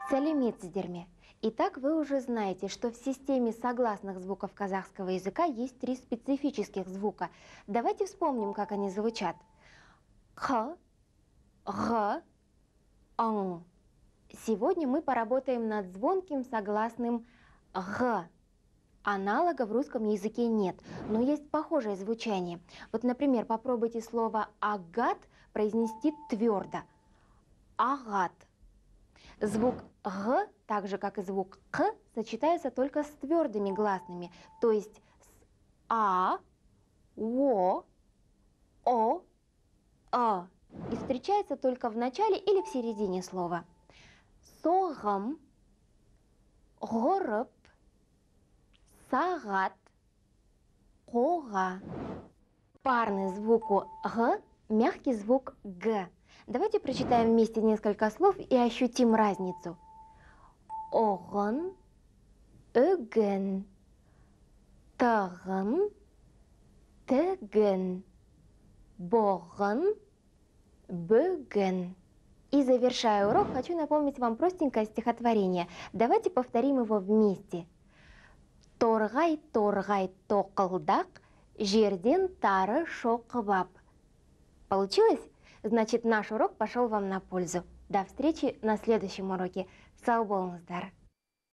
Сәлеметсіздер. Итак, вы уже знаете, что в системе согласных звуков казахского языка есть 3 специфических звука. Давайте вспомним, как они звучат. Х, Г, Н. Сегодня мы поработаем над звонким согласным Г. Аналога в русском языке нет, но есть похожее звучание. Вот, например, попробуйте слово «агат» произнести твердо. Агат. Звук «г», так же как и звук «к», сочетается только с твердыми гласными, то есть с «а», «о», «о», «а», и встречается только в начале или в середине слова. Соғым, ғұрып, сағат, қоға. Парный звуку «г», мягкий звук «г». Давайте прочитаем вместе несколько слов и ощутим разницу. Оғын, үгін, тығын, тігін, боғын, бүгін. И завершая урок, хочу напомнить вам простенькое стихотворение. Давайте повторим его вместе. Торғай, торғай, тоқылдақ, жерден тары шоқып ап. Получилось? Значит, наш урок пошел вам на пользу. До встречи на следующем уроке. Сау болыңыздар.